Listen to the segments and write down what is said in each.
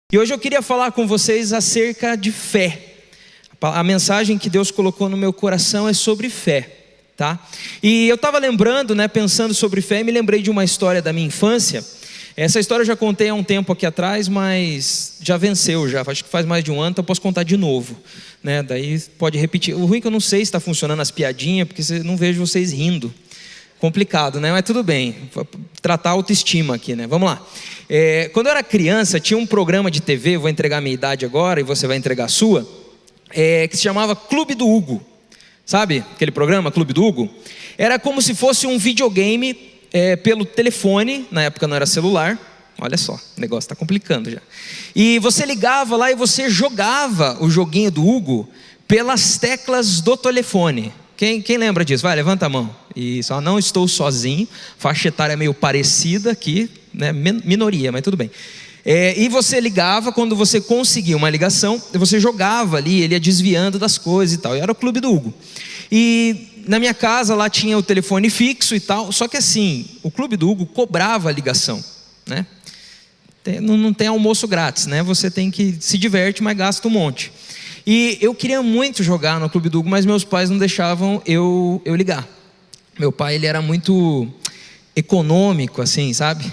E hoje eu queria falar com vocês acerca de fé. A mensagem que Deus colocou no meu coração é sobre fé, tá? E eu estava lembrando, pensando sobre fé, e me lembrei de uma história da minha infância. Essa história eu já contei há um tempo aqui atrás, mas já venceu, acho que faz mais de um ano, então eu posso contar de novo, Daí pode repetir. O ruim é que eu não sei se está funcionando as piadinhas, porque não vejo vocês rindo. Complicado, Mas tudo bem, tratar a autoestima aqui, Vamos lá. Quando eu era criança, tinha um programa de TV, vou entregar a minha idade agora e você vai entregar a sua, que se chamava Clube do Hugo. Sabe aquele programa, Clube do Hugo? Era como se fosse um videogame pelo telefone, na época não era celular. Olha só, o negócio está complicando já. E você ligava lá e você jogava o joguinho do Hugo pelas teclas do telefone. Quem lembra disso? Vai, levanta a mão. Isso, não estou sozinho, faixa etária meio parecida aqui, minoria, mas tudo bem. E você ligava, quando você conseguia uma ligação, você jogava ali, ele ia desviando das coisas e tal. E era o Clube do Hugo. E na minha casa lá tinha o telefone fixo e tal, só que assim, o Clube do Hugo cobrava a ligação, Não tem almoço grátis, Você tem que se diverte, mas gasta um monte. E eu queria muito jogar no Clube do Hugo, mas meus pais não deixavam eu ligar. Meu pai, ele era muito econômico, assim, sabe?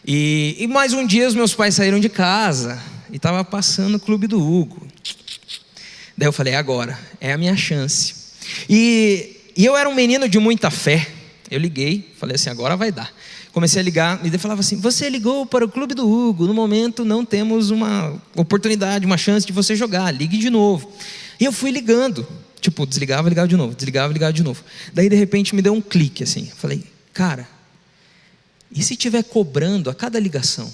E mais um dia os meus pais saíram de casa e estava passando o Clube do Hugo. Daí eu falei, agora, é a minha chance. E eu era um menino de muita fé. Eu liguei, falei assim, agora vai dar. Comecei a ligar, e ele falava assim, você ligou para o Clube do Hugo, no momento não temos uma oportunidade, uma chance de você jogar, ligue de novo. E eu fui ligando, desligava, ligava de novo, desligava, ligava de novo. Daí de repente me deu um clique assim, falei, cara, e se estiver cobrando a cada ligação?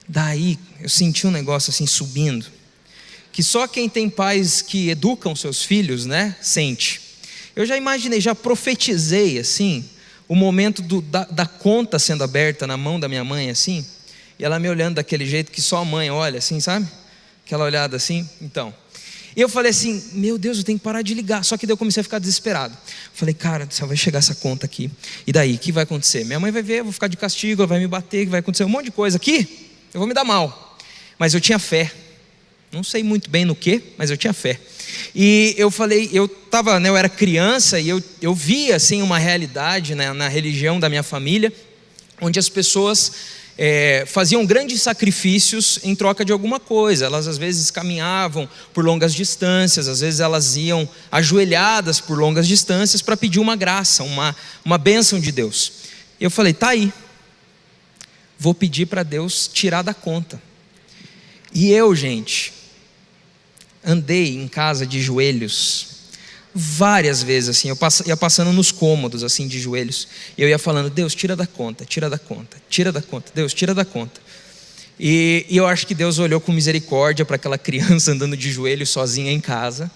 Daí eu senti um negócio assim subindo, que só quem tem pais que educam seus filhos, sente. Eu já imaginei, já profetizei assim, o momento da conta sendo aberta na mão da minha mãe assim, e ela me olhando daquele jeito que só a mãe olha assim, sabe? Aquela olhada assim, então. E eu falei assim, meu Deus, eu tenho que parar de ligar. Só que daí eu comecei a ficar desesperado. Falei, cara, só vai chegar essa conta aqui. E daí, o que vai acontecer? Minha mãe vai ver, eu vou ficar de castigo, ela vai me bater, vai acontecer um monte de coisa aqui, eu vou me dar mal. Mas eu tinha fé. Não sei muito bem no que, mas eu tinha fé. E eu falei, eu era criança e eu via assim uma realidade na religião da minha família, onde as pessoas faziam grandes sacrifícios em troca de alguma coisa. Elas às vezes caminhavam por longas distâncias, às vezes elas iam ajoelhadas por longas distâncias para pedir uma graça, uma bênção de Deus. E eu falei, tá aí, vou pedir para Deus tirar da conta. E eu, gente, andei em casa de joelhos várias vezes assim, eu ia passando nos cômodos assim de joelhos, e eu ia falando, Deus, tira da conta, tira da conta, tira da conta, Deus, tira da conta. E eu acho que Deus olhou com misericórdia para aquela criança andando de joelhos sozinha em casa,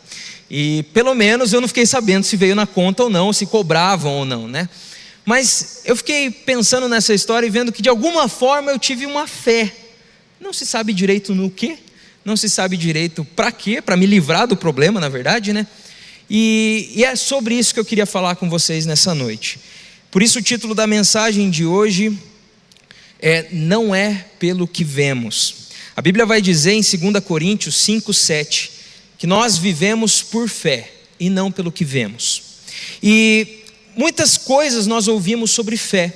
e pelo menos eu não fiquei sabendo se veio na conta ou não, se cobravam ou não, Mas eu fiquei pensando nessa história e vendo que de alguma forma eu tive uma fé, não se sabe direito no quê, não se sabe direito para quê, para me livrar do problema, na verdade, E é sobre isso que eu queria falar com vocês nessa noite. Por isso o título da mensagem de hoje não é pelo que vemos. A Bíblia vai dizer em 2 Coríntios 5:7 que nós vivemos por fé e não pelo que vemos. E muitas coisas nós ouvimos sobre fé.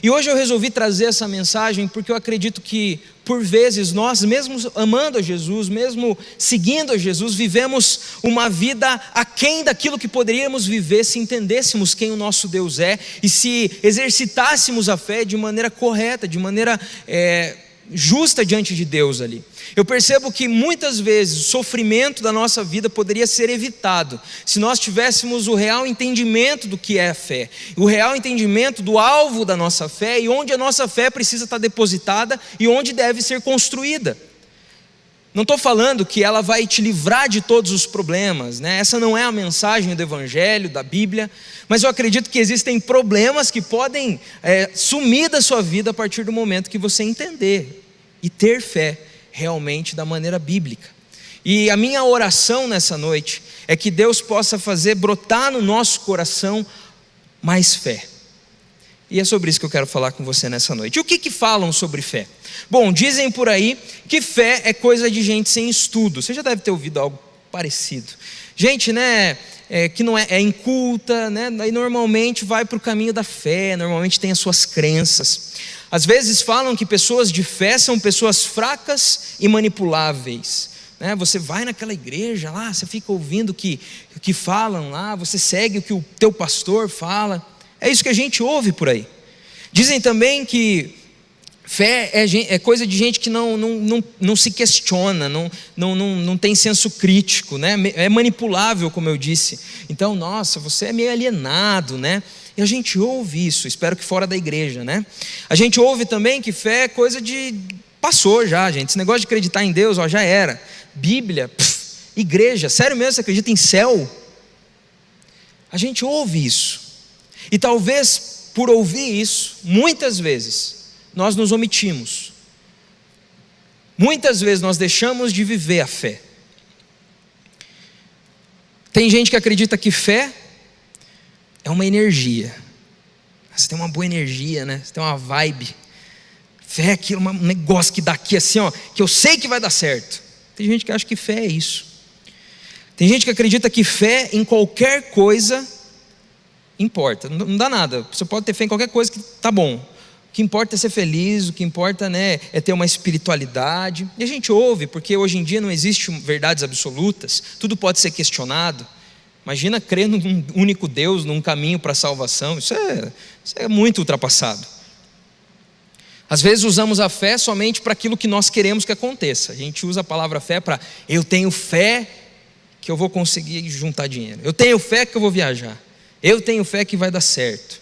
E hoje eu resolvi trazer essa mensagem porque eu acredito que, por vezes, nós, mesmo amando a Jesus, mesmo seguindo a Jesus, vivemos uma vida aquém daquilo que poderíamos viver se entendêssemos quem o nosso Deus é e se exercitássemos a fé de maneira correta, de maneira justa diante de Deus ali. Eu percebo que muitas vezes o sofrimento da nossa vida poderia ser evitado se nós tivéssemos o real entendimento do que é a fé, o real entendimento do alvo da nossa fé e onde a nossa fé precisa estar depositada e onde deve ser construída. Não estou falando que ela vai te livrar de todos os problemas, Essa não é a mensagem do Evangelho, da Bíblia, mas eu acredito que existem problemas que podem sumir da sua vida a partir do momento que você entender e ter fé realmente da maneira bíblica. E a minha oração nessa noite é que Deus possa fazer brotar no nosso coração mais fé. E é sobre isso que eu quero falar com você nessa noite. E o que falam sobre fé? Bom, dizem por aí que fé é coisa de gente sem estudo. Você já deve ter ouvido algo parecido. Gente, né, que não é inculta, né, e normalmente vai para o caminho da fé, normalmente tem as suas crenças. Às vezes falam que pessoas de fé são pessoas fracas e manipuláveis. Você vai naquela igreja lá, você fica ouvindo o que falam lá, você segue o que o teu pastor fala. É isso que a gente ouve por aí. Dizem também que fé é coisa de gente que não se questiona, não tem senso crítico, né? É manipulável, como eu disse. Então, nossa, você é meio alienado, né? E a gente ouve isso, espero que fora da igreja, né? A gente ouve também que fé é coisa de... Passou já, gente, esse negócio de acreditar em Deus, já era. Bíblia, igreja, sério mesmo, você acredita em céu? A gente ouve isso. E talvez por ouvir isso, muitas vezes nós nos omitimos. Muitas vezes nós deixamos de viver a fé. Tem gente que acredita que fé é uma energia. Você tem uma boa energia, né? Você tem uma vibe. Fé é aquilo, um negócio que dá aqui assim, ó, que eu sei que vai dar certo. Tem gente que acha que fé é isso. Tem gente que acredita que fé em qualquer coisa importa, não dá nada. Você pode ter fé em qualquer coisa que tá bom. O que importa é ser feliz, o que importa, né, é ter uma espiritualidade. E a gente ouve, porque hoje em dia não existem verdades absolutas, tudo pode ser questionado. Imagina crer num único Deus, num caminho para a salvação. Isso é muito ultrapassado. Às vezes usamos a fé somente para aquilo que nós queremos que aconteça. A gente usa a palavra fé para: eu tenho fé que eu vou conseguir juntar dinheiro, eu tenho fé que eu vou viajar, eu tenho fé que vai dar certo.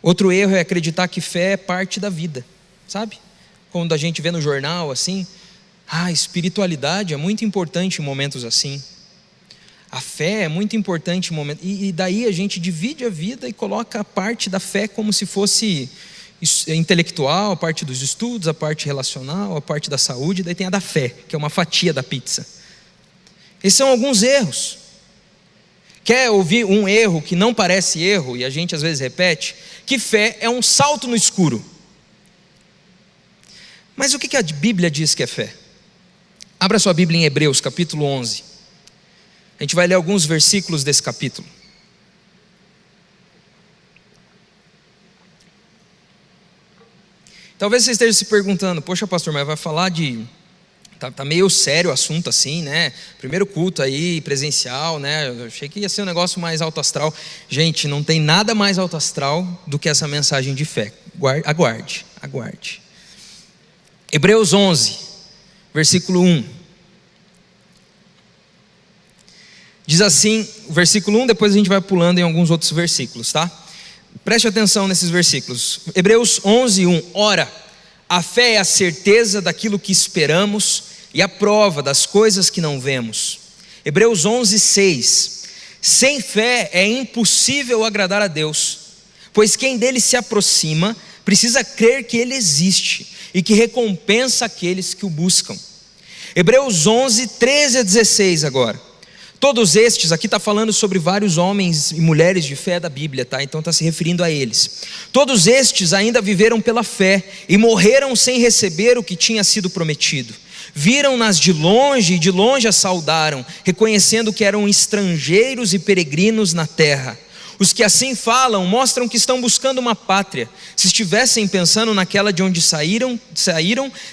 Outro erro é acreditar que fé é parte da vida, sabe? Quando a gente vê no jornal assim, espiritualidade é muito importante em momentos assim. A fé é muito importante em momentos... E daí a gente divide a vida e coloca a parte da fé como se fosse intelectual, a parte dos estudos, a parte relacional, a parte da saúde, daí tem a da fé, que é uma fatia da pizza. Esses são alguns erros. Quer ouvir um erro que não parece erro, e a gente às vezes repete? Que fé é um salto no escuro. Mas o que a Bíblia diz que é fé? Abra sua Bíblia em Hebreus, capítulo 11. A gente vai ler alguns versículos desse capítulo. Talvez você esteja se perguntando: poxa, pastor, mas vai falar de... Tá meio sério o assunto assim, né? Primeiro culto aí, presencial, né? Eu achei que ia ser um negócio mais alto astral. Gente, não tem nada mais alto astral do que essa mensagem de fé. Aguarde. Hebreus 11, versículo 1. Diz assim, o versículo 1, depois a gente vai pulando em alguns outros versículos, tá? Preste atenção nesses versículos. Hebreus 11, 1. Ora, a fé é a certeza daquilo que esperamos e a prova das coisas que não vemos. Hebreus 11, 6. Sem fé é impossível agradar a Deus, pois quem dele se aproxima precisa crer que ele existe e que recompensa aqueles que o buscam. Hebreus 11, 13 a 16 agora. Todos estes, aqui está falando sobre vários homens e mulheres de fé da Bíblia, tá? Então está se referindo a eles. Todos estes ainda viveram pela fé e morreram sem receber o que tinha sido prometido. Viram-nas de longe e de longe as saudaram, reconhecendo que eram estrangeiros e peregrinos na terra. Os que assim falam mostram que estão buscando uma pátria. Se estivessem pensando naquela de onde saíram,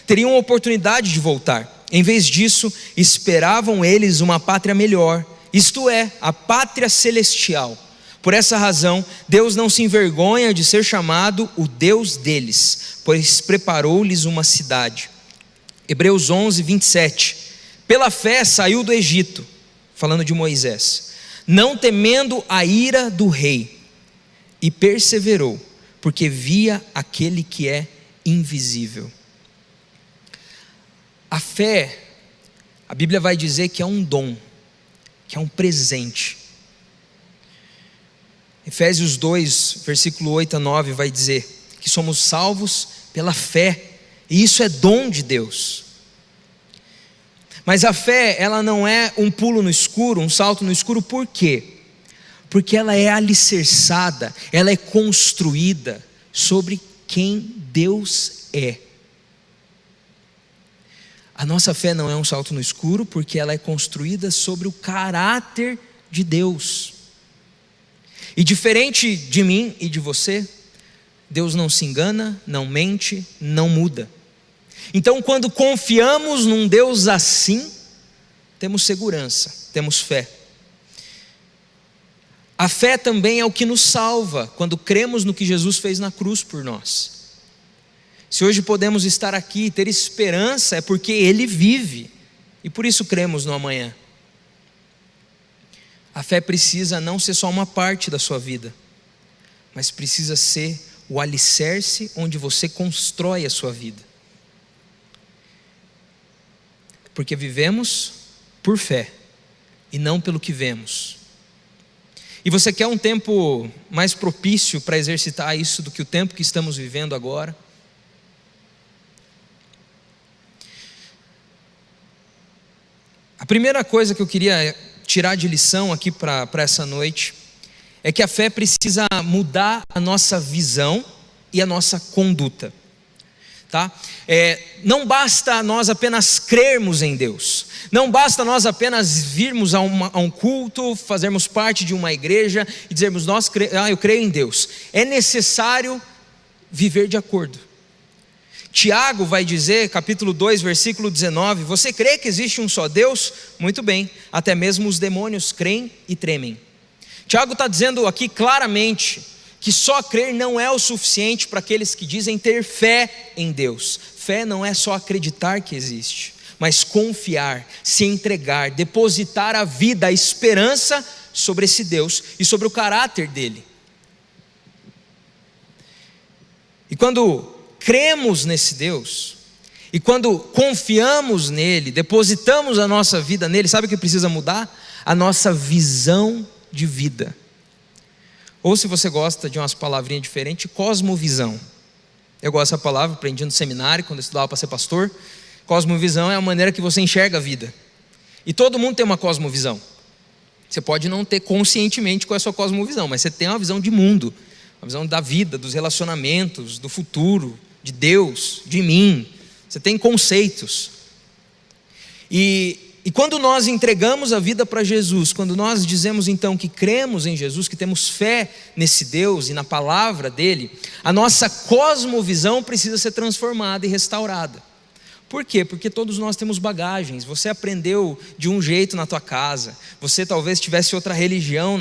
teriam a oportunidade de voltar. Em vez disso, esperavam eles uma pátria melhor, isto é, a pátria celestial. Por essa razão, Deus não se envergonha de ser chamado o Deus deles, pois preparou-lhes uma cidade. Hebreus 11, 27. Pela fé saiu do Egito, falando de Moisés, não temendo a ira do rei, e perseverou, porque via aquele que é invisível. A fé, a Bíblia vai dizer que é um dom, que é um presente. Efésios 2, versículo 8 a 9 vai dizer que somos salvos pela fé, e isso é dom de Deus. Mas a fé, ela não é um pulo no escuro, um salto no escuro, por quê? Porque ela é alicerçada, ela é construída sobre quem Deus é. A nossa fé não é um salto no escuro, porque ela é construída sobre o caráter de Deus. E diferente de mim e de você, Deus não se engana, não mente, não muda. Então, quando confiamos num Deus assim, temos segurança, temos fé. A fé também é o que nos salva, quando cremos no que Jesus fez na cruz por nós. Se hoje podemos estar aqui e ter esperança, é porque Ele vive, e por isso cremos no amanhã. A fé precisa não ser só uma parte da sua vida, mas precisa ser o alicerce onde você constrói a sua vida. Porque vivemos por fé, e não pelo que vemos. E você quer um tempo mais propício para exercitar isso do que o tempo que estamos vivendo agora? A primeira coisa que eu queria tirar de lição aqui para essa noite é que a fé precisa mudar a nossa visão e a nossa conduta, tá? Não basta nós apenas crermos em Deus, não basta nós apenas virmos a um culto, fazermos parte de uma igreja e dizermos, eu creio em Deus. É necessário viver de acordo. Tiago vai dizer, capítulo 2, versículo 19, você crê que existe um só Deus? Muito bem, até mesmo os demônios creem e tremem. Tiago está dizendo aqui claramente que só crer não é o suficiente para aqueles que dizem ter fé em Deus. Fé não é só acreditar que existe, mas confiar, se entregar, depositar a vida, a esperança sobre esse Deus e sobre o caráter dele. E quando cremos nesse Deus, e quando confiamos nele, depositamos a nossa vida nele, sabe o que precisa mudar? A nossa visão de vida. Ou, se você gosta de umas palavrinhas diferentes, cosmovisão. Eu gosto dessa palavra, aprendi no seminário quando eu estudava para ser pastor. Cosmovisão é a maneira que você enxerga a vida. E todo mundo tem uma cosmovisão. Você pode não ter conscientemente qual é a sua cosmovisão, mas você tem uma visão de mundo, uma visão da vida, dos relacionamentos, do futuro, de Deus, de mim. Você tem conceitos. E quando nós entregamos a vida para Jesus, quando nós dizemos então que cremos em Jesus, que temos fé nesse Deus e na palavra dele, a nossa cosmovisão precisa ser transformada e restaurada. Por quê? Porque todos nós temos bagagens. Você aprendeu de um jeito na tua casa, você talvez tivesse outra religião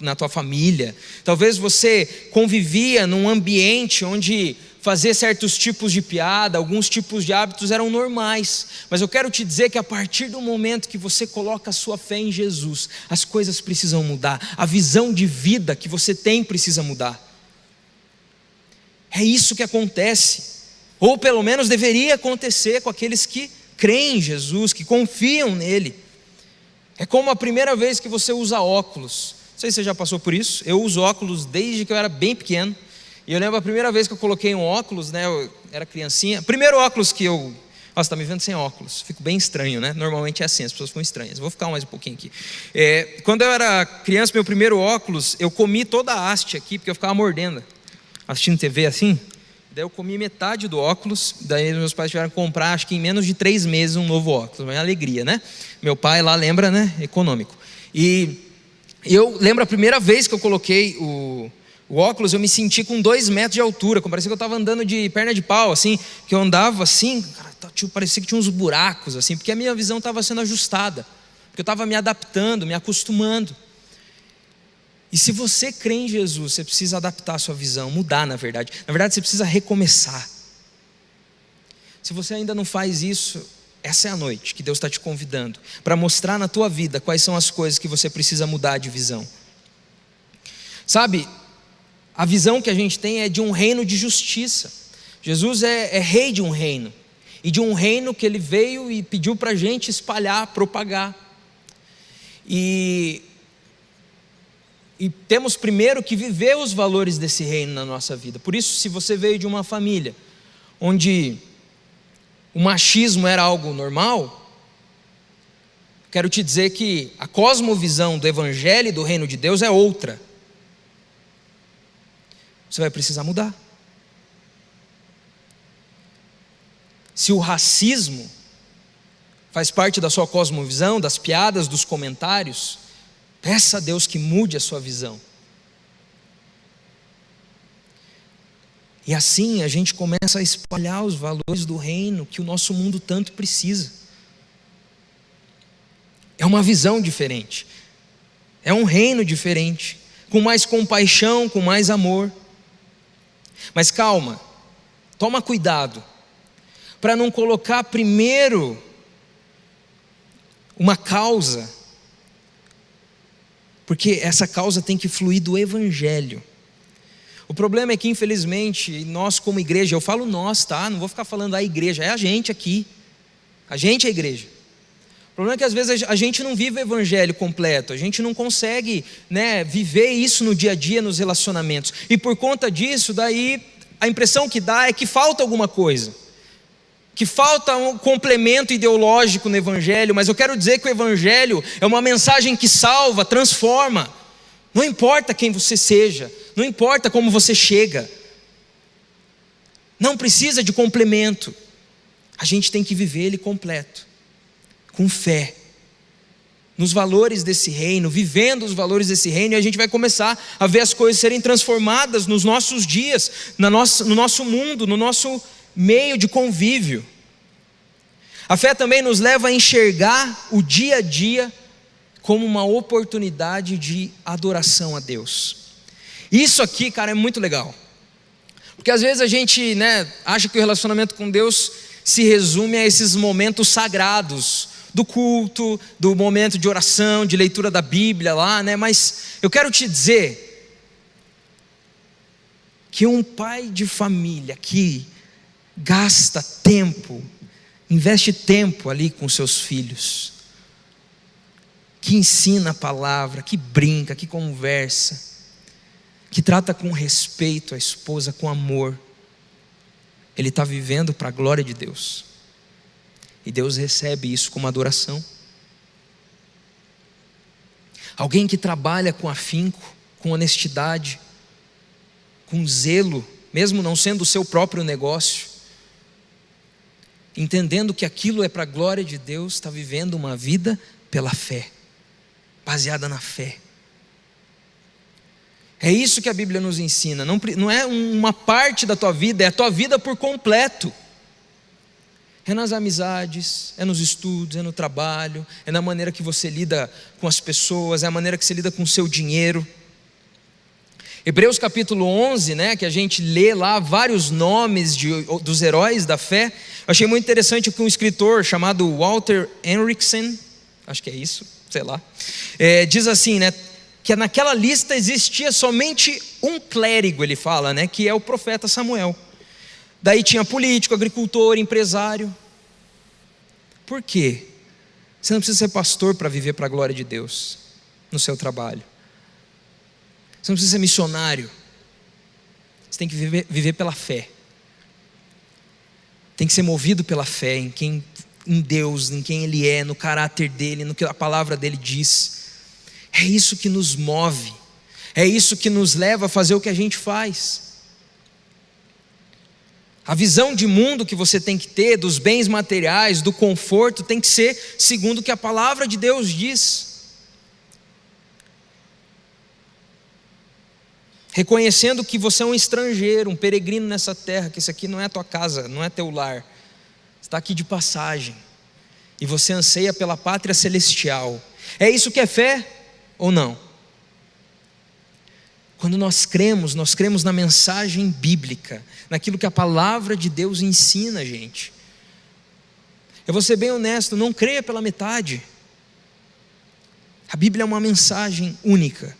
na tua família, talvez você convivia num ambiente onde fazer certos tipos de piada, alguns tipos de hábitos eram normais, mas eu quero te dizer que a partir do momento que você coloca a sua fé em Jesus, as coisas precisam mudar, a visão de vida que você tem precisa mudar. É isso que acontece, ou pelo menos deveria acontecer com aqueles que creem em Jesus, que confiam nele. É como a primeira vez que você usa óculos. Não sei se você já passou por isso. Eu uso óculos desde que eu era bem pequeno. E eu lembro a primeira vez que eu coloquei um óculos, né? Eu era criancinha. Primeiro óculos que eu... Nossa, tá me vendo sem óculos. Fico bem estranho, né? Normalmente é assim, as pessoas ficam estranhas. Vou ficar mais um pouquinho aqui. Quando eu era criança, meu primeiro óculos, eu comi toda a haste aqui, porque eu ficava mordendo. Assistindo TV assim. Daí eu comi metade do óculos. Daí meus pais tiveram que comprar, acho que em menos de 3 meses, um novo óculos. Uma alegria, né? Meu pai lá lembra, né? Econômico. E eu lembro a primeira vez que eu coloquei o óculos, eu me senti com 2 metros de altura, como parecia que eu estava andando de perna de pau, assim, que eu andava assim, cara, parecia que tinha uns buracos, assim, porque a minha visão estava sendo ajustada, porque eu estava me adaptando, me acostumando. E se você crê em Jesus, você precisa adaptar a sua visão, mudar na verdade você precisa recomeçar. Se você ainda não faz isso, essa é a noite que Deus está te convidando, para mostrar na tua vida quais são as coisas que você precisa mudar de visão. Sabe, a visão que a gente tem é de um reino de justiça. Jesus é rei de um reino, e de um reino que ele veio e pediu para a gente espalhar, propagar. E temos primeiro que viver os valores desse reino na nossa vida. Por isso, se você veio de uma família onde o machismo era algo normal, Quero te dizer que a cosmovisão do Evangelho e do Reino de Deus é outra. Você vai precisar mudar. Se o racismo faz parte da sua cosmovisão, das piadas, dos comentários, peça a Deus que mude a sua visão. E assim a gente começa a espalhar os valores do reino que o nosso mundo tanto precisa. É uma visão diferente, é um reino diferente, com mais compaixão, com mais amor. Mas calma, toma cuidado, para não colocar primeiro uma causa, porque essa causa tem que fluir do Evangelho. O problema é que, infelizmente, nós como igreja, eu falo nós, tá? Não vou ficar falando a igreja, é a gente aqui, a gente é a igreja. O problema é que às vezes a gente não vive o Evangelho completo, a gente não consegue, viver isso no dia a dia, nos relacionamentos, e por conta disso, daí a impressão que dá é que falta alguma coisa, que falta um complemento ideológico no Evangelho. Mas eu quero dizer que o Evangelho é uma mensagem que salva, transforma. Não importa quem você seja, não importa como você chega, não precisa de complemento, a gente tem que viver ele completo, com fé, nos valores desse reino, vivendo os valores desse reino, e a gente vai começar a ver as coisas serem transformadas nos nossos dias, no nosso mundo, no nosso meio de convívio. A fé também nos leva a enxergar o dia a dia como uma oportunidade de adoração a Deus. Isso aqui, cara, é muito legal, porque às vezes a gente acha que o relacionamento com Deus se resume a esses momentos sagrados, do culto, do momento de oração, de leitura da Bíblia lá, mas eu quero te dizer que um pai de família que gasta tempo, investe tempo ali com seus filhos, que ensina a palavra, que brinca, que conversa, que trata com respeito a esposa, com amor, ele está vivendo para a glória de Deus, e Deus recebe isso como adoração. Alguém que trabalha com afinco, com honestidade, com zelo, mesmo não sendo o seu próprio negócio, entendendo que aquilo é para a glória de Deus, está vivendo uma vida pela fé, baseada na fé. É isso que a Bíblia nos ensina, não é uma parte da tua vida, é a tua vida por completo. É nas amizades, é nos estudos, é no trabalho, é na maneira que você lida com as pessoas, é a maneira que você lida com o seu dinheiro. Hebreus capítulo 11, que a gente lê lá vários nomes dos heróis da fé. Eu achei muito interessante que um escritor chamado Walter Henriksen, acho que é isso, sei lá, diz assim, que naquela lista existia somente um clérigo, ele fala, que é o profeta Samuel. Daí tinha político, agricultor, empresário. Por quê? Você não precisa ser pastor para viver para a glória de Deus no seu trabalho. Você não precisa ser missionário. Você tem que viver pela fé. Tem que ser movido pela fé em Deus, em quem Ele é, no caráter dEle, no que a palavra dEle diz. É isso que nos move, é isso que nos leva a fazer o que a gente faz. A visão de mundo que você tem que ter, dos bens materiais, do conforto, tem que ser segundo o que a palavra de Deus diz. Reconhecendo que você é um estrangeiro, um peregrino nessa terra, que isso aqui não é a tua casa, não é teu lar, você está aqui de passagem, e você anseia pela pátria celestial. É isso que é fé ou não? Quando nós cremos na mensagem bíblica, naquilo que a palavra de Deus ensina a gente. Eu vou ser bem honesto, não creia pela metade. A Bíblia é uma mensagem única.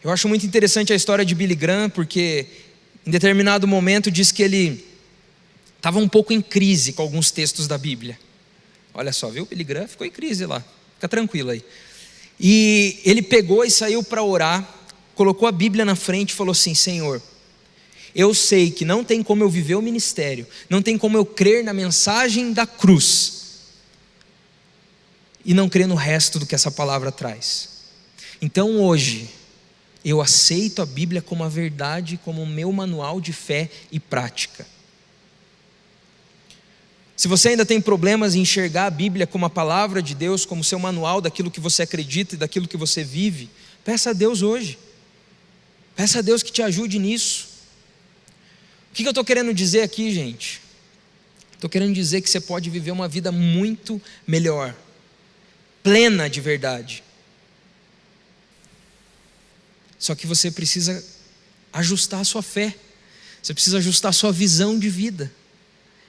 Eu acho muito interessante a história de Billy Graham, porque em determinado momento diz que ele estava um pouco em crise com alguns textos da Bíblia. Olha só, viu? Billy Graham ficou em crise lá, fica tranquilo aí. E ele pegou e saiu para orar, colocou a Bíblia na frente e falou assim: Senhor, eu sei que não tem como eu viver o ministério, não tem como eu crer na mensagem da cruz, e não crê no resto do que essa palavra traz. Então hoje, eu aceito a Bíblia como a verdade, como o meu manual de fé e prática. Se você ainda tem problemas em enxergar a Bíblia como a palavra de Deus, como seu manual daquilo que você acredita e daquilo que você vive, peça a Deus hoje. Peça a Deus que te ajude nisso. O que eu estou querendo dizer aqui, gente? Estou querendo dizer que você pode viver uma vida muito melhor, plena de verdade. Só que você precisa ajustar a sua fé. Você precisa ajustar a sua visão de vida.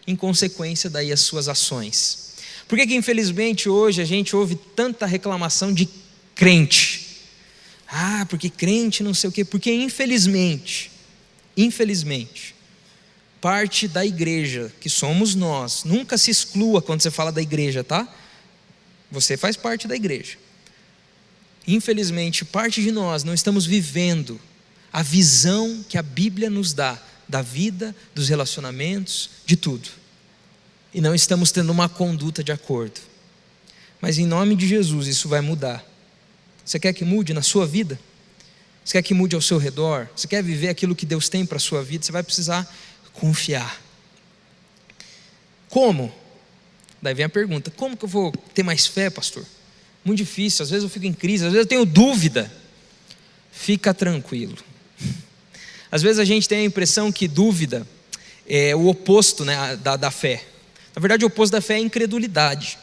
Em consequência daí as suas ações. Por que infelizmente hoje a gente ouve tanta reclamação de crente? Porque crente não sei o quê. Porque infelizmente, parte da igreja, que somos nós, nunca se exclua quando você fala da igreja, tá? Você faz parte da igreja. Infelizmente, parte de nós não estamos vivendo a visão que a Bíblia nos dá, da vida, dos relacionamentos, de tudo. E não estamos tendo uma conduta de acordo. Mas em nome de Jesus isso vai mudar. Você quer que mude na sua vida? Você quer que mude ao seu redor? Você quer viver aquilo que Deus tem para a sua vida? Você vai precisar confiar. Como? Daí vem a pergunta: como que eu vou ter mais fé, pastor? Muito difícil, às vezes eu fico em crise, às vezes eu tenho dúvida. Fica tranquilo. Às vezes a gente tem a impressão que dúvida é o oposto, né, da fé. Na verdade, o oposto da fé é a incredulidade.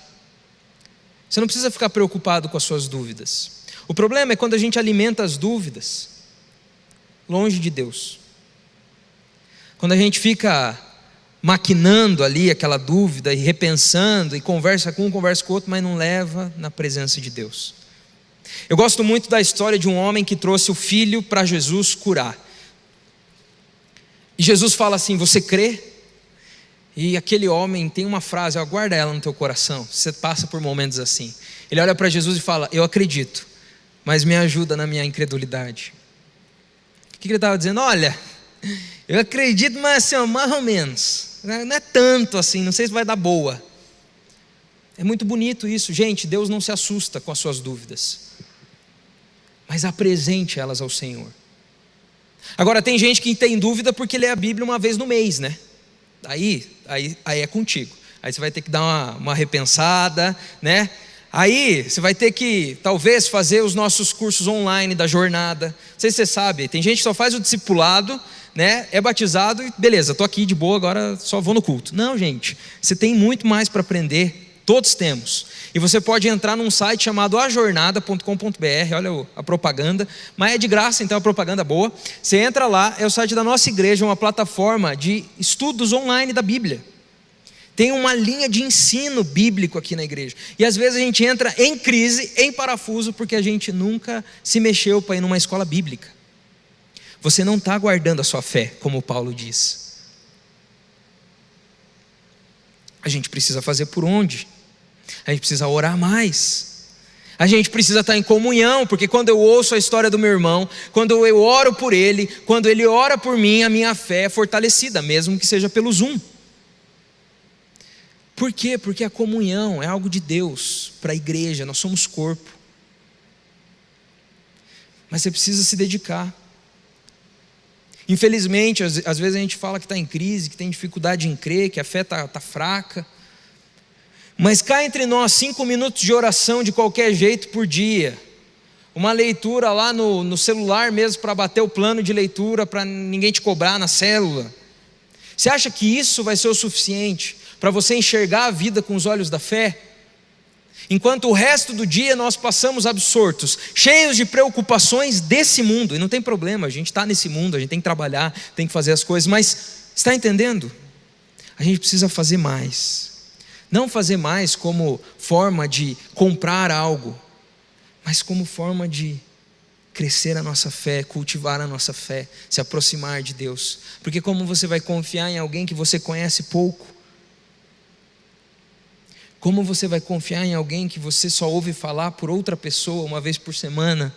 Você não precisa ficar preocupado com as suas dúvidas. O problema é quando a gente alimenta as dúvidas longe de Deus. Quando a gente fica maquinando ali aquela dúvida e repensando, e conversa com um, conversa com o outro, mas não leva na presença de Deus. Eu gosto muito da história de um homem que trouxe o filho para Jesus curar. E Jesus fala assim: você crê? E aquele homem tem uma frase, guarda ela no teu coração, você passa por momentos assim. Ele olha para Jesus e fala: eu acredito, mas me ajuda na minha incredulidade. O que ele estava dizendo? Olha, eu acredito, mas assim, mais ou menos. Não é tanto assim, não sei se vai dar boa. É muito bonito isso, gente. Deus não se assusta com as suas dúvidas, mas apresente elas ao Senhor. Agora tem gente que tem dúvida porque lê a Bíblia uma vez no mês, né? Aí é contigo. Aí você vai ter que dar uma repensada, né? Aí você vai ter que talvez fazer os nossos cursos online da jornada. Não sei se você sabe, tem gente que só faz o discipulado, né? É batizado e beleza, estou aqui de boa, agora só vou no culto. Não, gente, você tem muito mais para aprender. Todos temos. E você pode entrar num site chamado ajornada.com.br. Olha a propaganda, mas é de graça, então é propaganda boa. Você entra lá, é o site da nossa igreja, uma plataforma de estudos online da Bíblia. Tem uma linha de ensino bíblico aqui na igreja. E às vezes a gente entra em crise, em parafuso, porque a gente nunca se mexeu para ir numa escola bíblica. Você não está guardando a sua fé, como Paulo diz. A gente precisa fazer por onde? A gente precisa orar mais. A gente precisa estar em comunhão, porque quando eu ouço a história do meu irmão, quando eu oro por ele, quando ele ora por mim, a minha fé é fortalecida, mesmo que seja pelo Zoom. Por quê? Porque a comunhão é algo de Deus para a igreja, nós somos corpo. Mas você precisa se dedicar. Infelizmente, às vezes a gente fala que está em crise, que tem dificuldade em crer, que a fé está fraca. Mas cá entre nós, 5 minutos de oração de qualquer jeito por dia. Uma leitura lá no celular mesmo, para bater o plano de leitura, para ninguém te cobrar na célula. Você acha que isso vai ser o suficiente para você enxergar a vida com os olhos da fé? Enquanto o resto do dia nós passamos absortos, cheios de preocupações desse mundo. E não tem problema, a gente está nesse mundo, a gente tem que trabalhar, tem que fazer as coisas. Mas, está entendendo? A gente precisa fazer mais. Não fazer mais como forma de comprar algo, mas como forma de crescer a nossa fé, cultivar a nossa fé, se aproximar de Deus. Porque como você vai confiar em alguém que você conhece pouco? Como você vai confiar em alguém que você só ouve falar por outra pessoa uma vez por semana?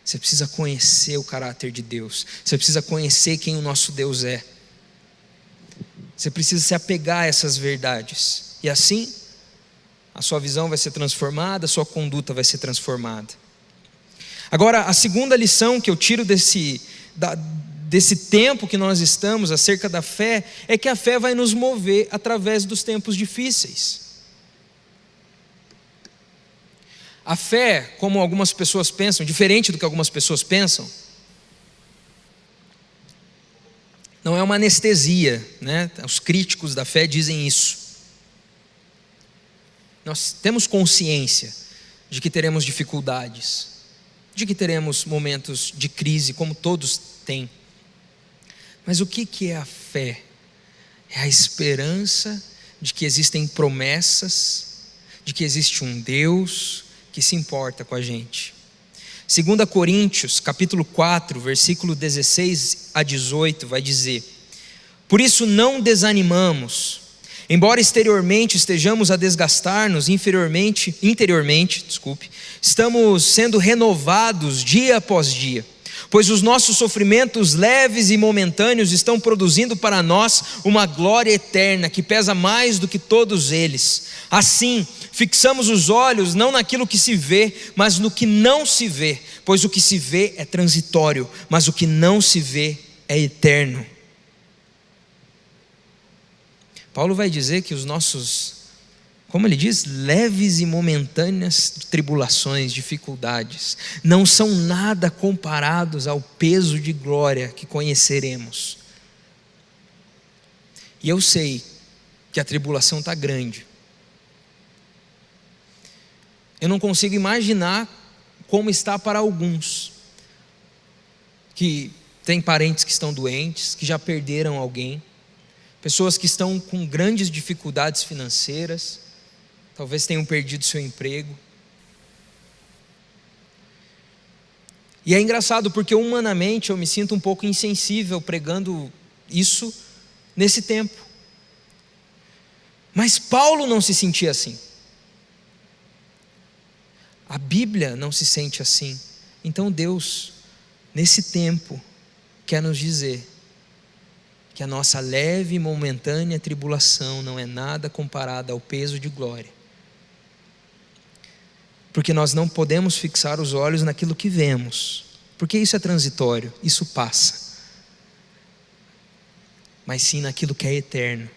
Você precisa conhecer o caráter de Deus. Você precisa conhecer quem o nosso Deus é. Você precisa se apegar a essas verdades. E assim, a sua visão vai ser transformada, a sua conduta vai ser transformada. Agora, a segunda lição que eu tiro desse tempo que nós estamos acerca da fé, é que a fé vai nos mover através dos tempos difíceis. A fé, como algumas pessoas pensam, diferente do que algumas pessoas pensam, não é uma anestesia, né? Os críticos da fé dizem isso. Nós temos consciência de que teremos dificuldades, de que teremos momentos de crise, como todos têm. Mas o que é a fé? É a esperança de que existem promessas, de que existe um Deus que se importa com a gente. 2 Coríntios, capítulo 4, versículo 16 a 18, vai dizer: por isso não desanimamos, embora exteriormente estejamos a desgastar-nos, interiormente, estamos sendo renovados dia após dia, pois os nossos sofrimentos leves e momentâneos estão produzindo para nós uma glória eterna, que pesa mais do que todos eles. Assim, fixamos os olhos não naquilo que se vê, mas no que não se vê, pois o que se vê é transitório, mas o que não se vê é eterno. Paulo vai dizer que os nossos, como ele diz, leves e momentâneas tribulações, dificuldades, não são nada comparados ao peso de glória que conheceremos. E eu sei que a tribulação está grande. Eu não consigo imaginar como está para alguns que têm parentes que estão doentes, que já perderam alguém, pessoas que estão com grandes dificuldades financeiras, talvez tenham perdido seu emprego. E é engraçado porque humanamente eu me sinto um pouco insensível pregando isso nesse tempo. Mas Paulo não se sentia assim. A Bíblia não se sente assim. Então Deus, nesse tempo, quer nos dizer que a nossa leve e momentânea tribulação não é nada comparada ao peso de glória. Porque nós não podemos fixar os olhos naquilo que vemos, porque isso é transitório, isso passa. Mas sim naquilo que é eterno.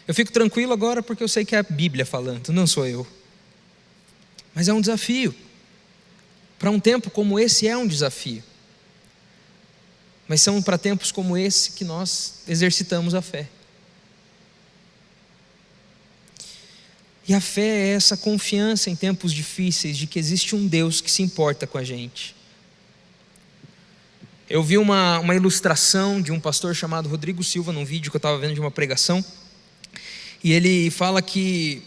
Eu fico tranquilo agora porque eu sei que é a Bíblia falando, não sou eu. Mas é um desafio. Para um tempo como esse é um desafio. Mas são para tempos como esse que nós exercitamos a fé. E a fé é essa confiança em tempos difíceis de que existe um Deus que se importa com a gente. Eu vi uma ilustração de um pastor chamado Rodrigo Silva num vídeo que eu estava vendo de uma pregação. E ele fala que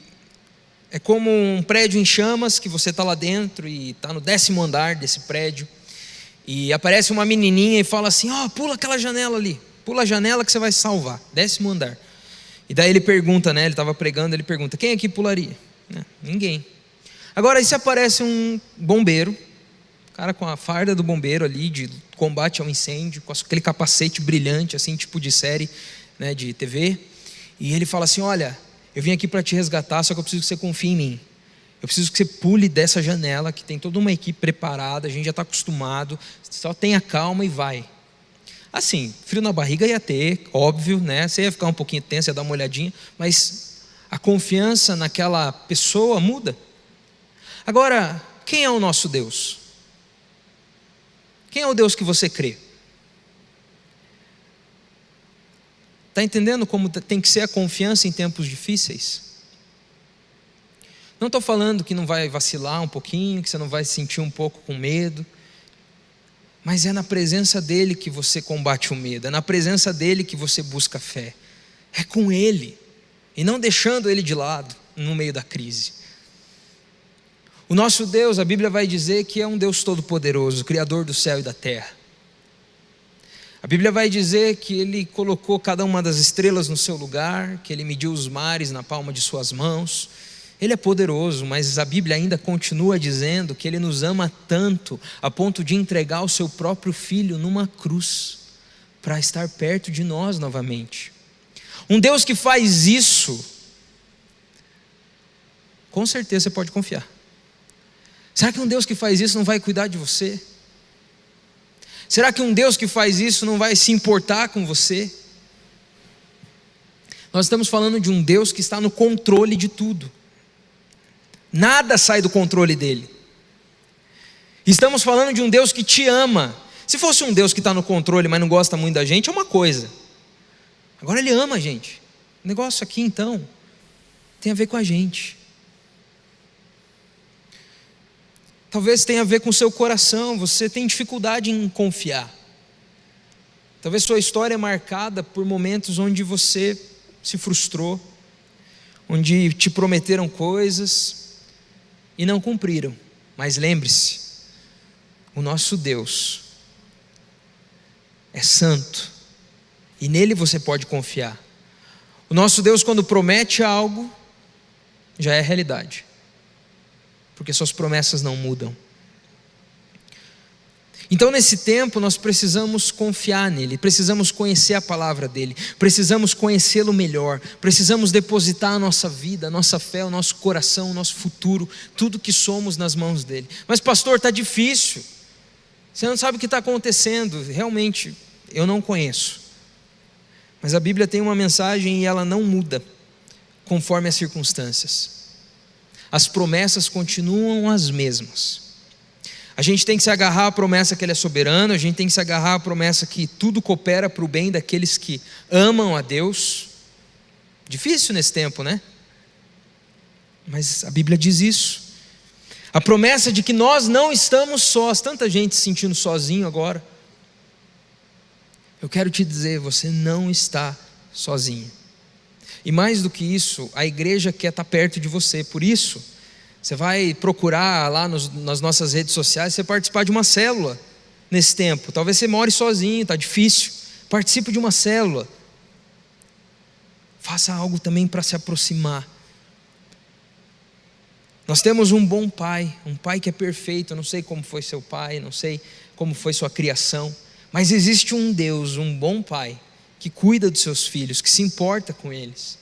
é como um prédio em chamas, que você está lá dentro e está no 10º andar desse prédio. E aparece uma menininha e fala assim: pula aquela janela ali, pula a janela que você vai se salvar, 10º andar. E daí ele pergunta, né, ele estava pregando, ele pergunta: quem aqui pularia? Ninguém. Agora aí se aparece um bombeiro, cara com a farda do bombeiro ali, de combate ao incêndio, com aquele capacete brilhante, assim, tipo de série, né, de TV. E ele fala assim: olha, eu vim aqui para te resgatar, só que eu preciso que você confie em mim. Eu preciso que você pule dessa janela, que tem toda uma equipe preparada, a gente já está acostumado, só tenha calma e vai. Assim, frio na barriga ia ter, óbvio, né? Você ia ficar um pouquinho tenso, ia dar uma olhadinha, mas a confiança naquela pessoa muda. Agora, quem é o nosso Deus? Quem é o Deus que você crê? Está entendendo como tem que ser a confiança em tempos difíceis? Não estou falando que não vai vacilar um pouquinho, que você não vai se sentir um pouco com medo, mas é na presença dele que você combate o medo, é na presença dele que você busca fé, é com ele, e não deixando ele de lado no meio da crise. O nosso Deus, a Bíblia vai dizer que é um Deus todo-poderoso, Criador do céu e da terra. A Bíblia vai dizer que Ele colocou cada uma das estrelas no seu lugar, que Ele mediu os mares na palma de suas mãos. Ele é poderoso, mas a Bíblia ainda continua dizendo que Ele nos ama tanto, a ponto de entregar o seu próprio Filho numa cruz, para estar perto de nós novamente. Um Deus que faz isso, com certeza você pode confiar. Será que um Deus que faz isso não vai cuidar de você? Será que um Deus que faz isso não vai se importar com você? Nós estamos falando de um Deus que está no controle de tudo. Nada sai do controle dele. Estamos falando de um Deus que te ama. Se fosse um Deus que está no controle, mas não gosta muito da gente, é uma coisa. Agora Ele ama a gente. O negócio aqui então tem a ver com a gente. Talvez tenha a ver com o seu coração. Você tem dificuldade em confiar. Talvez sua história é marcada por momentos onde você se frustrou, onde te prometeram coisas e não cumpriram. Mas lembre-se, o nosso Deus é santo e nele você pode confiar. O nosso Deus, quando promete algo, já é realidade, porque suas promessas não mudam. Então nesse tempo nós precisamos confiar nele, precisamos conhecer a palavra dele, precisamos conhecê-lo melhor, precisamos depositar a nossa vida, a nossa fé, o nosso coração, o nosso futuro, tudo que somos nas mãos dele. Mas pastor, está difícil, você não sabe o que está acontecendo. Realmente, eu não conheço, mas a Bíblia tem uma mensagem e ela não muda conforme as circunstâncias. As promessas continuam as mesmas. A gente tem que se agarrar à promessa que Ele é soberano, a gente tem que se agarrar à promessa que tudo coopera para o bem daqueles que amam a Deus. Difícil nesse tempo, né? Mas a Bíblia diz isso. A promessa de que nós não estamos sós. Tanta gente se sentindo sozinho agora. Eu quero te dizer, você não está sozinho. E mais do que isso, a igreja quer estar perto de você. Por isso, você vai procurar lá nas nossas redes sociais, você participar de uma célula nesse tempo. Talvez você more sozinho, está difícil. Participe de uma célula. Faça algo também para se aproximar. Nós temos um bom pai, um pai que é perfeito. Eu não sei como foi seu pai, não sei como foi sua criação, mas existe um Deus, um bom pai, que cuida dos seus filhos, que se importa com eles.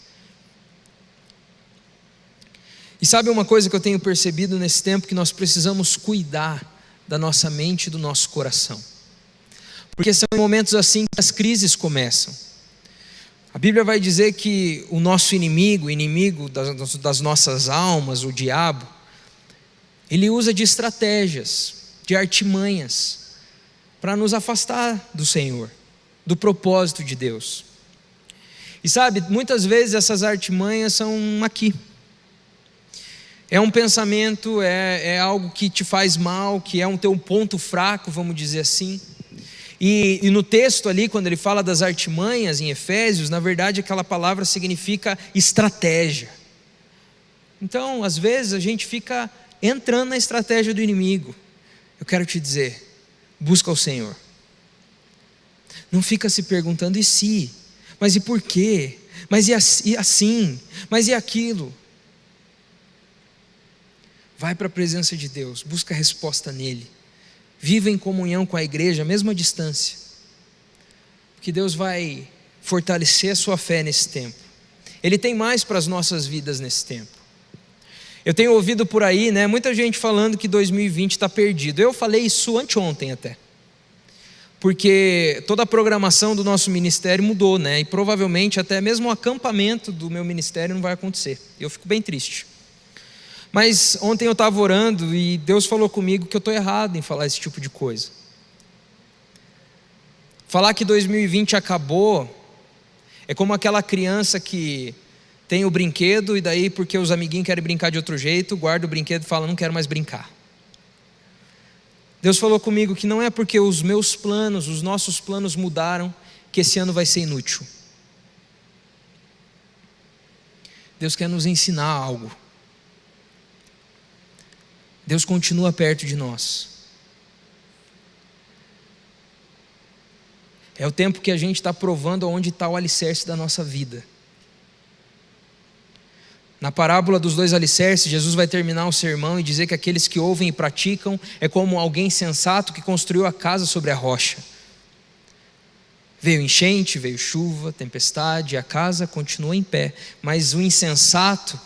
E sabe uma coisa que eu tenho percebido nesse tempo? Que nós precisamos cuidar da nossa mente e do nosso coração, porque são em momentos assim que as crises começam. A Bíblia vai dizer que o nosso inimigo, o inimigo das nossas almas, o diabo, ele usa de estratégias, de artimanhas, para nos afastar do Senhor, do propósito de Deus. E sabe, muitas vezes essas artimanhas são aqui. É um pensamento, é algo que te faz mal, que é um teu ponto fraco, vamos dizer assim. E no texto ali, quando ele fala das artimanhas em Efésios, na verdade aquela palavra significa estratégia. Então, às vezes a gente fica entrando na estratégia do inimigo. Eu quero te dizer, busca o Senhor. Não fica se perguntando, e se? Mas e por quê? Mas e assim? Mas e aquilo? Vai para a presença de Deus, busca a resposta nele. Viva em comunhão com a igreja, mesmo à distância. Porque Deus vai fortalecer a sua fé nesse tempo. Ele tem mais para as nossas vidas nesse tempo. Eu tenho ouvido por aí, né, muita gente falando que 2020 está perdido. Eu falei isso anteontem até. Porque toda a programação do nosso ministério mudou, né? E provavelmente até mesmo o acampamento do meu ministério não vai acontecer. Eu fico bem triste. Mas ontem eu estava orando e Deus falou comigo que eu estou errado em falar esse tipo de coisa. Falar que 2020 acabou é como aquela criança que tem o brinquedo e daí, porque os amiguinhos querem brincar de outro jeito, guarda o brinquedo e fala, não quero mais brincar. Deus falou comigo que não é porque os meus planos, os nossos planos mudaram, que esse ano vai ser inútil. Deus quer nos ensinar algo. Deus continua perto de nós. É o tempo que a gente está provando onde está o alicerce da nossa vida. Na parábola dos 2 alicerces, Jesus vai terminar o sermão e dizer que aqueles que ouvem e praticam é como alguém sensato que construiu a casa sobre a rocha. Veio enchente, veio chuva, tempestade, e a casa continua em pé. Mas o insensato,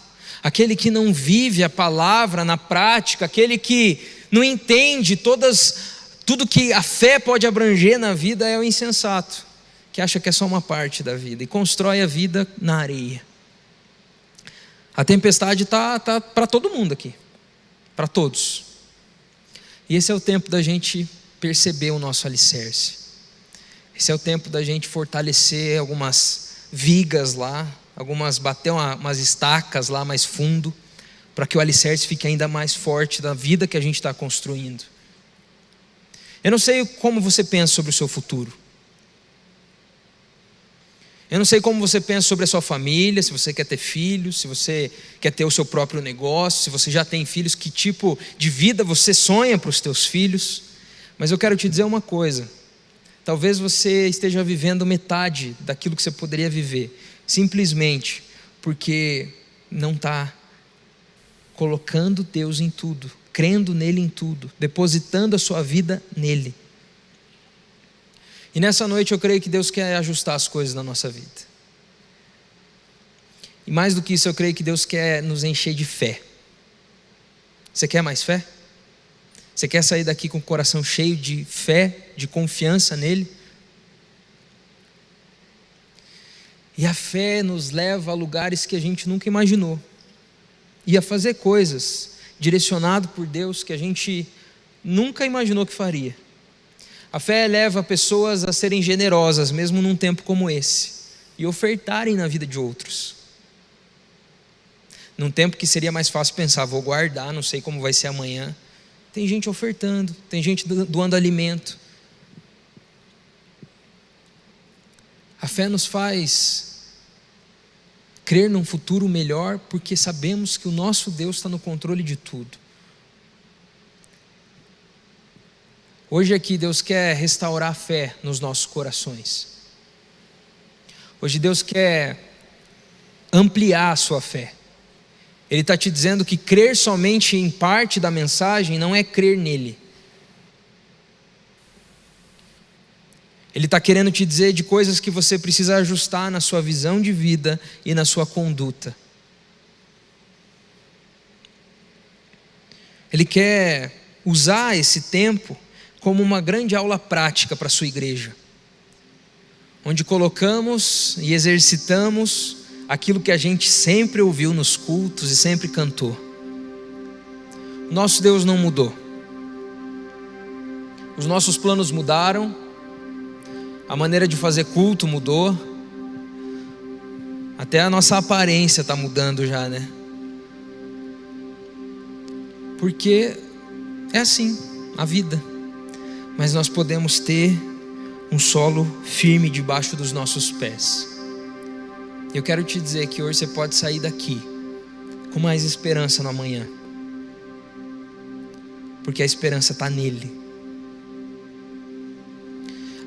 aquele que não vive a palavra na prática, aquele que não entende tudo que a fé pode abranger na vida, é o insensato, que acha que é só uma parte da vida e constrói a vida na areia. A tempestade está para todo mundo aqui, para todos. E esse é o tempo da gente perceber o nosso alicerce. Esse é o tempo da gente fortalecer algumas vigas lá, bater umas estacas lá mais fundo, para que o alicerce fique ainda mais forte da vida que a gente está construindo. Eu não sei como você pensa sobre o seu futuro. Eu não sei como você pensa sobre a sua família, se você quer ter filhos, se você quer ter o seu próprio negócio, se você já tem filhos, que tipo de vida você sonha para os teus filhos. Mas eu quero te dizer uma coisa: talvez você esteja vivendo metade daquilo que você poderia viver, simplesmente porque não está colocando Deus em tudo, crendo nele em tudo, depositando a sua vida nele. E nessa noite eu creio que Deus quer ajustar as coisas na nossa vida. E mais do que isso, eu creio que Deus quer nos encher de fé. Você quer mais fé? Você quer sair daqui com o coração cheio de fé, de confiança nele? E a fé nos leva a lugares que a gente nunca imaginou, e a fazer coisas direcionado por Deus que a gente nunca imaginou que faria. A fé leva pessoas a serem generosas, mesmo num tempo como esse, e ofertarem na vida de outros. Num tempo que seria mais fácil pensar, vou guardar, não sei como vai ser amanhã. Tem gente ofertando, tem gente doando alimento. A fé nos faz crer num futuro melhor, porque sabemos que o nosso Deus está no controle de tudo. Hoje aqui Deus quer restaurar a fé nos nossos corações. Hoje Deus quer ampliar a sua fé. Ele está te dizendo que crer somente em parte da mensagem não é crer nele. Ele está querendo te dizer de coisas que você precisa ajustar na sua visão de vida e na sua conduta. Ele quer usar esse tempo como uma grande aula prática para a sua igreja, onde colocamos e exercitamos aquilo que a gente sempre ouviu nos cultos e sempre cantou. Nosso Deus não mudou. Os nossos planos mudaram, a maneira de fazer culto mudou, até a nossa aparência está mudando já, né? Porque é assim a vida. Mas nós podemos ter um solo firme debaixo dos nossos pés. Eu quero te dizer que hoje você pode sair daqui com mais esperança no amanhã, porque a esperança está nele.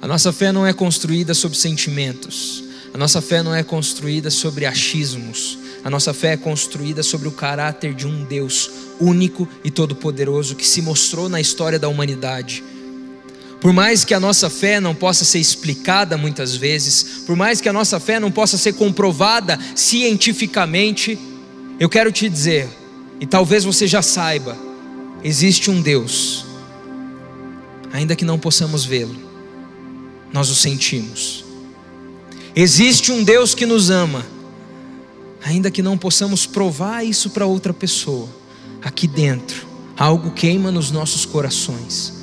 A nossa fé não é construída sobre sentimentos, a nossa fé não é construída sobre achismos, a nossa fé é construída sobre o caráter de um Deus único e todo-poderoso que se mostrou na história da humanidade. Por mais que a nossa fé não possa ser explicada muitas vezes, por mais que a nossa fé não possa ser comprovada cientificamente, eu quero te dizer, e talvez você já saiba, existe um Deus, ainda que não possamos vê-lo, nós o sentimos. Existe um Deus que nos ama, ainda que não possamos provar isso para outra pessoa. Aqui dentro, algo queima nos nossos corações.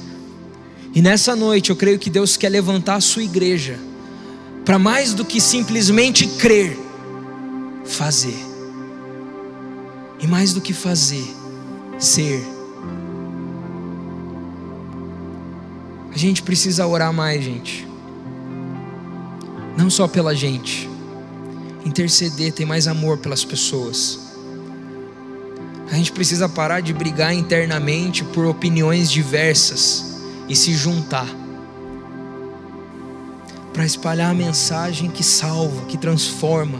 E nessa noite eu creio que Deus quer levantar a sua igreja para mais do que simplesmente crer, fazer. E mais do que fazer, ser. A gente precisa orar mais, gente. Não só pela gente. Interceder, ter mais amor pelas pessoas. A gente precisa parar de brigar internamente por opiniões diversas e se juntar para espalhar a mensagem que salva, que transforma,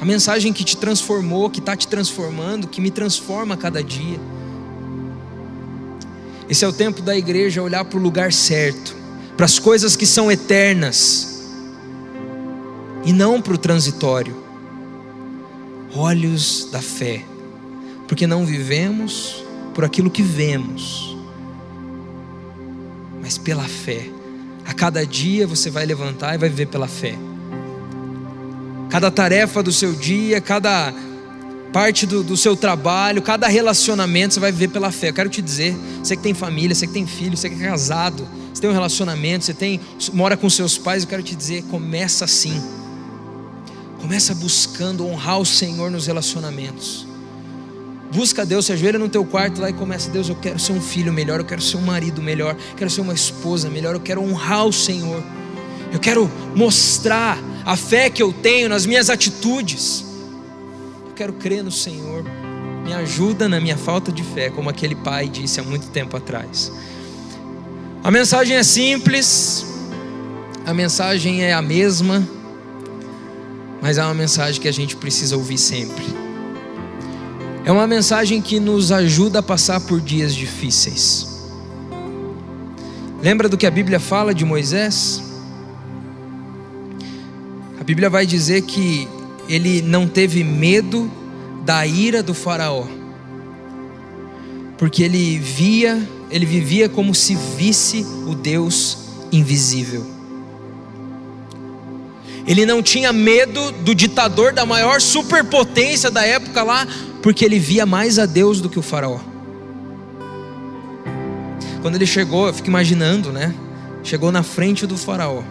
a mensagem que te transformou, que está te transformando, que me transforma a cada dia. Esse é o tempo da igreja olhar para o lugar certo, para as coisas que são eternas e não para o transitório. olhos da fé, porque não vivemos por aquilo que vemos, mas pela fé. A cada dia você vai levantar e vai viver pela fé. Cada tarefa do seu dia, cada parte do seu trabalho, cada relacionamento, você vai viver pela fé. Eu quero te dizer, você que tem família, você que tem filho, você que é casado, você tem um relacionamento, mora com seus pais, eu quero te dizer, começa assim. Começa buscando honrar o Senhor nos relacionamentos. Busca Deus, se ajoelha no teu quarto lá e começa: Deus, eu quero ser um filho melhor, eu quero ser um marido melhor, eu quero ser uma esposa melhor, eu quero honrar o Senhor. Eu quero mostrar a fé que eu tenho nas minhas atitudes. Eu quero crer no Senhor. Me ajuda na minha falta de fé, como aquele pai disse há muito tempo atrás. A mensagem é simples, a mensagem é a mesma, mas é uma mensagem que a gente precisa ouvir sempre. É uma mensagem que nos ajuda a passar por dias difíceis. Lembra do que a Bíblia fala de Moisés? A Bíblia vai dizer que ele não teve medo da ira do faraó, porque ele vivia como se visse o Deus invisível. Ele não tinha medo do ditador da maior superpotência da época lá, porque ele via mais a Deus do que o faraó. Quando ele chegou, eu fico imaginando, né? Chegou na frente do faraó,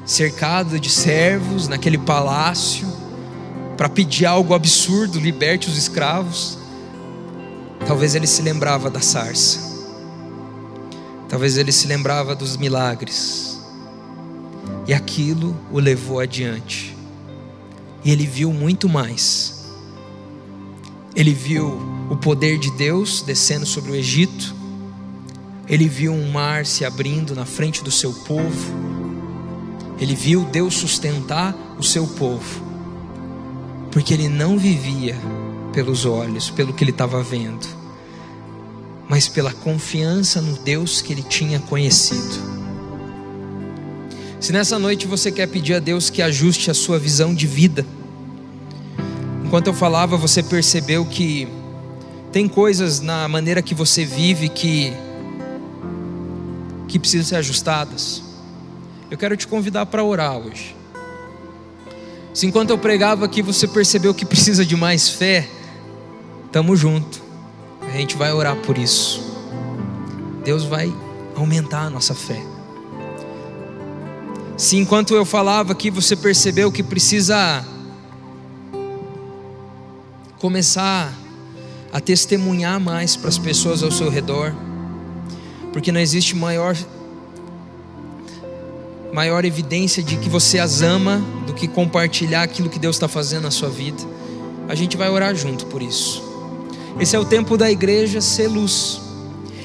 cercado de servos, naquele palácio, para pedir algo absurdo: liberte os escravos. Talvez ele se lembrava da sarça, talvez ele se lembrava dos milagres, e aquilo o levou adiante. E ele viu muito mais. Ele viu o poder de Deus descendo sobre o Egito. Ele viu um mar se abrindo na frente do seu povo. Ele viu Deus sustentar o seu povo, porque ele não vivia pelos olhos, pelo que ele estava vendo, mas pela confiança no Deus que ele tinha conhecido. Se nessa noite você quer pedir a Deus que ajuste a sua visão de vida, enquanto eu falava, você percebeu que tem coisas na maneira que você vive que precisam ser ajustadas. Eu quero te convidar para orar hoje. Se enquanto eu pregava aqui você percebeu que precisa de mais fé, tamo junto. A gente vai orar por isso. Deus vai aumentar a nossa fé. Se enquanto eu falava aqui você percebeu que precisa começar a testemunhar mais para as pessoas ao seu redor, porque não existe maior evidência de que você as ama do que compartilhar aquilo que Deus está fazendo na sua vida. A gente vai orar junto por isso. Esse é o tempo da igreja ser luz.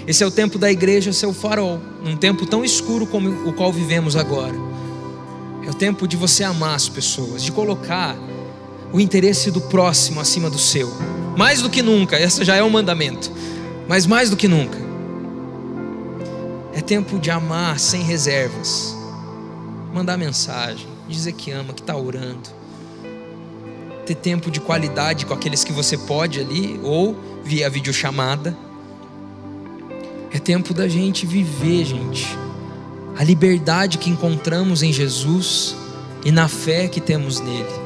Esse é o tempo da igreja ser o farol, num tempo tão escuro como o qual vivemos agora. É o tempo de você amar as pessoas, de colocar o interesse do próximo acima do seu. Mais do que nunca, esse já é um mandamento, mas mais do que nunca. É tempo de amar sem reservas. Mandar mensagem, dizer que ama, que está orando. Ter tempo de qualidade com aqueles que você pode ali, ou via videochamada. É tempo da gente viver, gente, a liberdade que encontramos em Jesus e na fé que temos nele.